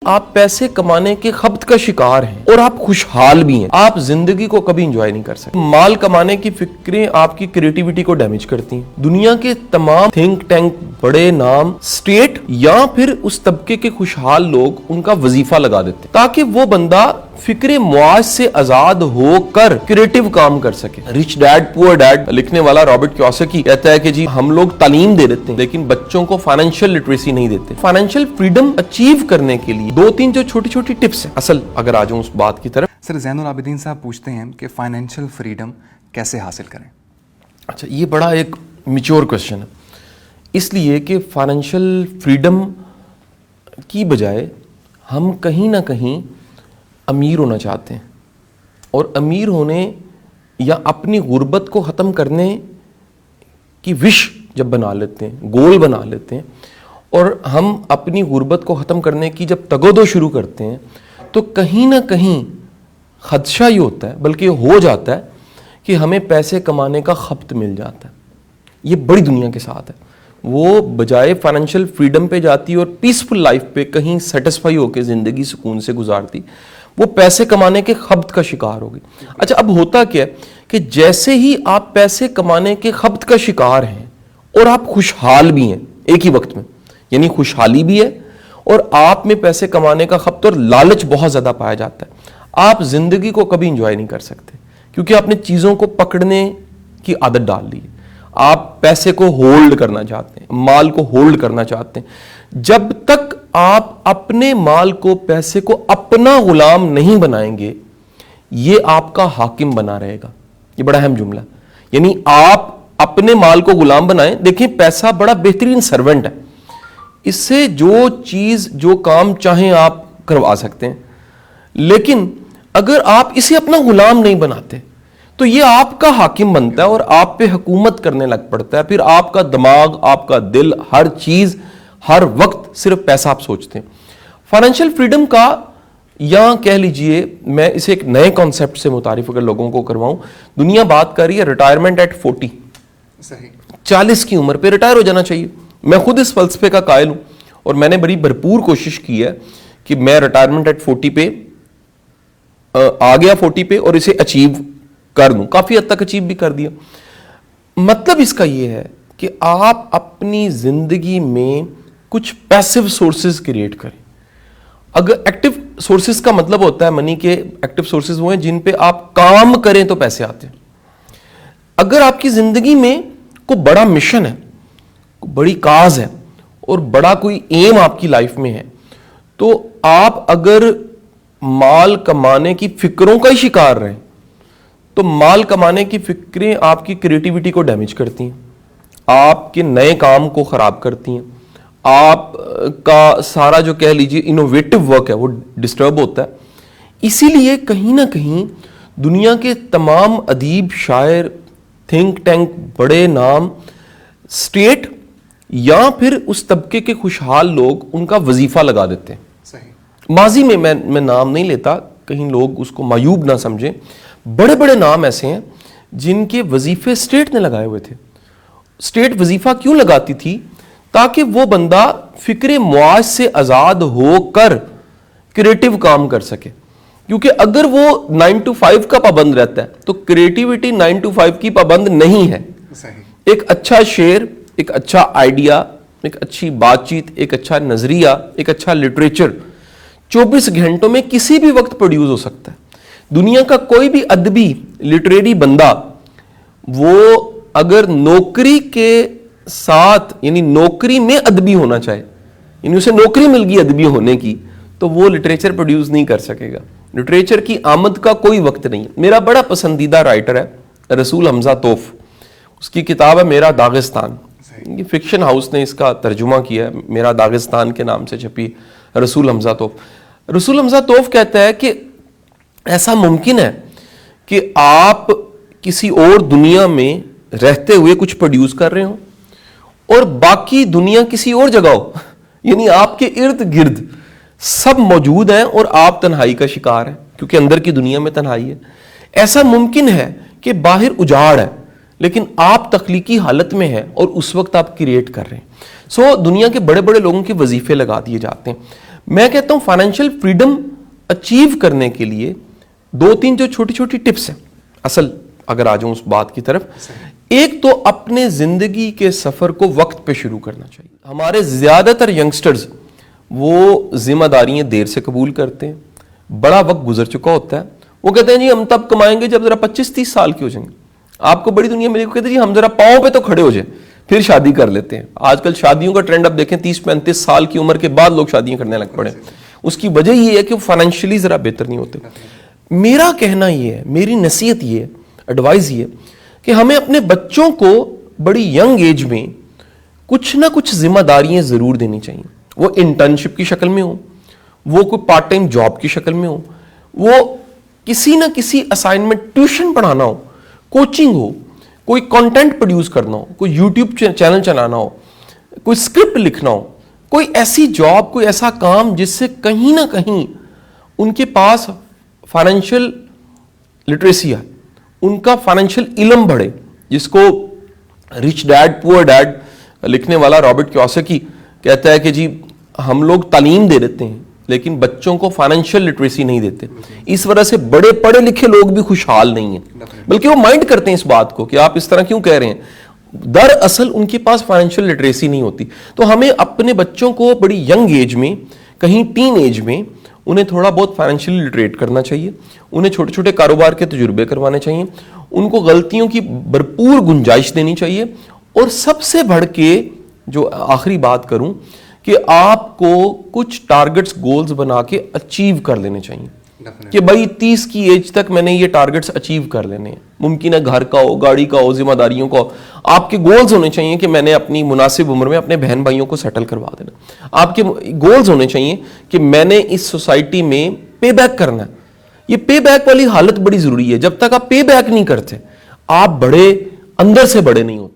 آپ پیسے کمانے کے خبط کا شکار ہیں اور آپ خوشحال بھی ہیں، آپ زندگی کو کبھی انجوائے نہیں کر سکتے۔ مال کمانے کی فکریں آپ کی کریٹیوٹی کو ڈیمیج کرتی ہیں۔ دنیا کے تمام تھنک ٹینک، بڑے نام، اسٹیٹ یا پھر اس طبقے کے خوشحال لوگ ان کا وظیفہ لگا دیتے ہیں تاکہ وہ بندہ فکر معاش سے آزاد ہو کر کریٹو کام کر سکے۔ رچ ڈیڈ پور ڈیڈ لکھنے والا رابرٹ کیوساکی کہتا ہے کہ جی ہم لوگ تعلیم دے دیتے ہیں لیکن بچوں کو فائنینشیل لٹریسی نہیں دیتے۔ فائنینشیل فریڈم اچیو کرنے کے لیے 2-3 جو چھوٹی چھوٹی ٹپس ہیں، اصل اگر آ جاؤں اس بات کی طرف۔ سر زین العابدین صاحب پوچھتے ہیں کہ فائنینشیل فریڈم کیسے حاصل کریں؟ اچھا، یہ بڑا ایک میچور کوشچن ہے، اس لیے کہ فائنینشیل فریڈم کی بجائے ہم کہیں نہ کہیں امیر ہونا چاہتے ہیں، اور امیر ہونے یا اپنی غربت کو ختم کرنے کی وش جب بنا لیتے ہیں، گول بنا لیتے ہیں، اور ہم اپنی غربت کو ختم کرنے کی جب تگودو شروع کرتے ہیں تو کہیں نہ کہیں خدشہ یہ ہوتا ہے، بلکہ ہو جاتا ہے کہ ہمیں پیسے کمانے کا خبط مل جاتا ہے۔ یہ بڑی دنیا کے ساتھ ہے، وہ بجائے فائنینشیل فریڈم پہ جاتی اور پیسفل لائف پہ کہیں سیٹسفائی ہو کے زندگی سکون سے گزارتی، وہ پیسے کمانے کے خبط کا شکار ہوگی۔ اچھا، اب ہوتا کیا ہے کہ جیسے ہی آپ پیسے کمانے کے خبط کا شکار ہیں اور آپ خوشحال بھی ہیں ایک ہی وقت میں، یعنی خوشحالی بھی ہے اور آپ میں پیسے کمانے کا خبط اور لالچ بہت زیادہ پایا جاتا ہے، آپ زندگی کو کبھی انجوائے نہیں کر سکتے کیونکہ آپ نے چیزوں کو پکڑنے کی عادت ڈال لی ہے۔ آپ پیسے کو ہولڈ کرنا چاہتے ہیں، مال کو ہولڈ کرنا چاہتے ہیں۔ جب تک آپ اپنے مال کو، پیسے کو اپنا غلام نہیں بنائیں گے، یہ آپ کا حاکم بنا رہے گا۔ یہ بڑا اہم جملہ، یعنی آپ اپنے مال کو غلام بنائیں۔ دیکھیں، پیسہ بڑا بہترین سرونٹ ہے، اس سے جو چیز، جو کام چاہیں آپ کروا سکتے ہیں، لیکن اگر آپ اسے اپنا غلام نہیں بناتے تو یہ آپ کا حاکم بنتا ہے اور آپ پہ حکومت کرنے لگ پڑتا ہے۔ پھر آپ کا دماغ، آپ کا دل، ہر چیز، ہر وقت صرف پیسہ آپ سوچتے ہیں۔ فائنینشیل فریڈم کا، یا کہہ لیجئے میں اسے ایک نئے کانسیپٹ سے متعارف اگر لوگوں کو کرواؤں، دنیا بات کر رہی ہے ریٹائرمنٹ ایٹ 40، صحیح 40 کی عمر پہ ریٹائر ہو جانا چاہیے۔ میں خود اس فلسفے کا قائل ہوں اور میں نے بڑی بھرپور کوشش کی ہے کہ میں ریٹائرمنٹ ایٹ 40 پہ آ گیا، 40 پہ، اور اسے اچیو کر دوں، کافی حد تک اچیو بھی کر دیا۔ مطلب اس کا یہ ہے کہ آپ اپنی زندگی میں کچھ پیسو سورسز کریٹ کریں۔ اگر ایکٹیو سورسز کا مطلب ہوتا ہے منی کے، ایکٹیو سورسز وہ ہیں جن پہ آپ کام کریں تو پیسے آتے ہیں۔ اگر آپ کی زندگی میں کوئی بڑا مشن ہے، کوئی بڑی کاز ہے اور بڑا کوئی ایم آپ کی لائف میں ہے، تو آپ اگر مال کمانے کی فکروں کا ہی شکار رہیں تو مال کمانے کی فکریں آپ کی کریٹیوٹی کو ڈیمیج کرتی ہیں، آپ کے نئے کام کو خراب کرتی ہیں، آپ کا سارا جو کہہ لیجیے انوویٹو ورک ہے وہ ڈسٹرب ہوتا ہے۔ اسی لیے کہیں نہ کہیں دنیا کے تمام ادیب، شاعر، تھنک ٹینک، بڑے نام، اسٹیٹ یا پھر اس طبقے کے خوشحال لوگ ان کا وظیفہ لگا دیتے ہیں۔ صحیح۔ ماضی میں میں نام نہیں لیتا، کہیں لوگ اس کو معیوب نہ سمجھیں، بڑے بڑے نام ایسے ہیں جن کے وظیفے اسٹیٹ نے لگائے ہوئے تھے۔ اسٹیٹ وظیفہ کیوں لگاتی تھی؟ تاکہ وہ بندہ فکر معاش سے آزاد ہو کر کریٹو کام کر سکے، کیونکہ اگر وہ 9 to 5 کا پابند رہتا ہے تو کریٹیوٹی 9 to 5 کی پابند نہیں ہے۔ صحیح۔ ایک اچھا شعر، ایک اچھا آئیڈیا، ایک اچھی بات چیت، ایک اچھا نظریہ، ایک اچھا لٹریچر 24 گھنٹوں میں کسی بھی وقت پروڈیوس ہو سکتا ہے۔ دنیا کا کوئی بھی ادبی لٹریری بندہ، وہ اگر نوکری کے ساتھ، یعنی نوکری میں ادبی ہونا چاہے، یعنی اسے نوکری مل گئی ادبی ہونے کی، تو وہ لٹریچر پروڈیوس نہیں کر سکے گا۔ لٹریچر کی آمد کا کوئی وقت نہیں ہے۔ میرا بڑا پسندیدہ رائٹر ہے رسول حمزہ توف، اس کی کتاب ہے میرا داغستان، یہ فکشن ہاؤس نے اس کا ترجمہ کیا ہے، میرا داغستان کے نام سے چھپی رسول حمزہ توف۔ رسول حمزہ توف کہتا ہے کہ ایسا ممکن ہے کہ آپ کسی اور دنیا میں رہتے ہوئے کچھ پروڈیوس کر رہے ہوں اور باقی دنیا کسی اور جگہ ہو، یعنی آپ کے ارد گرد سب موجود ہیں اور آپ تنہائی کا شکار ہیں کیونکہ اندر کی دنیا میں تنہائی ہے۔ ایسا ممکن ہے کہ باہر اجاڑ ہے لیکن آپ تخلیقی حالت میں ہیں اور اس وقت آپ کریٹ کر رہے ہیں۔ دنیا کے بڑے بڑے لوگوں کے وظیفے لگا دیے جاتے ہیں۔ میں کہتا ہوں فائنینشیل فریڈم اچیو کرنے کے لیے 2-3 جو چھوٹی چھوٹی ٹپس ہیں اصل اگر آ جاؤں اس بات کی طرف. ایک تو اپنے زندگی کے سفر کو وقت پہ شروع کرنا چاہیے. ہمارے زیادہ تر ینگسٹرز وہ ذمہ داریاں دیر سے قبول کرتے ہیں, بڑا وقت گزر چکا ہوتا ہے, وہ کہتے ہیں جی ہم تب کمائیں گے جب ذرا 25-30 سال کے ہو جائیں گے. آپ کو بڑی دنیا میں کہتے ہیں جی ہم ذرا پاؤں پہ تو کھڑے ہو جائیں پھر شادی کر لیتے ہیں. آج کل شادیوں کا ٹرینڈ اب دیکھیں 30-35 سال کی عمر کے بعد لوگ شادیاں کرنے لگ پڑے. اس کی وجہ یہ ہے کہ وہ فائنینشلی ذرا بہتر نہیں ہوتے. میرا کہنا یہ ہے, میری نصیحت یہ ہے, ایڈوائز یہ ہے کہ ہمیں اپنے بچوں کو بڑی ینگ ایج میں کچھ نہ کچھ ذمہ داریاں ضرور دینی چاہیے. وہ انٹرنشپ کی شکل میں ہو, وہ کوئی پارٹ ٹائم جاب کی شکل میں ہو, وہ کسی نہ کسی اسائنمنٹ, ٹیوشن پڑھانا ہو, کوچنگ ہو, کوئی کنٹینٹ پروڈیوس کرنا ہو, کوئی یوٹیوب چینل چلانا ہو, کوئی اسکرپٹ لکھنا ہو, کوئی ایسی جاب, کوئی ایسا کام جس سے کہیں نہ کہیں ان کے پاس فائنینشیل لٹریسی ہے, ان کا فائنینشیل علم بڑھے. جس کو رچ ڈیڈ پور ڈیڈ لکھنے والا رابرٹ کیوساکی کہتا ہے کہ جی ہم لوگ تعلیم دے دیتے ہیں لیکن بچوں کو فائنینشیل لٹریسی نہیں دیتے. اس وجہ سے بڑے پڑھے لکھے لوگ بھی خوشحال نہیں ہیں, بلکہ وہ مائنڈ کرتے ہیں اس بات کو کہ آپ اس طرح کیوں کہہ رہے ہیں. دراصل ان کے پاس فائنینشیل لٹریسی نہیں ہوتی. تو ہمیں اپنے بچوں کو بڑی ینگ ایج میں, کہیں ٹین ایج میں, انہیں تھوڑا بہت فائنینشیلی لٹریٹ کرنا چاہیے. انہیں چھوٹے چھوٹے کاروبار کے تجربے کروانے چاہیے. ان کو غلطیوں کی بھرپور گنجائش دینی چاہیے. اور سب سے بڑھ کے جو آخری بات کروں کہ آپ کو کچھ ٹارگٹس, گولز بنا کے اچیو کر لینے چاہیے کہ بھائی 30 کی ایج تک میں نے یہ ٹارگٹس اچیو کر لینے ہیں. ممکن ہے گھر کا ہو, گاڑی کا ہو, ذمہ داریوں کا ہو. آپ کے گولز ہونے چاہیے کہ میں نے اپنی مناسب عمر میں اپنے بہن بھائیوں کو سیٹل کروا دینا. آپ کے گولز ہونے چاہیے کہ میں نے اس سوسائٹی میں پے بیک کرنا ہے. یہ پے بیک والی حالت بڑی ضروری ہے. جب تک آپ پے بیک نہیں کرتے آپ بڑے اندر سے بڑے نہیں ہوتے.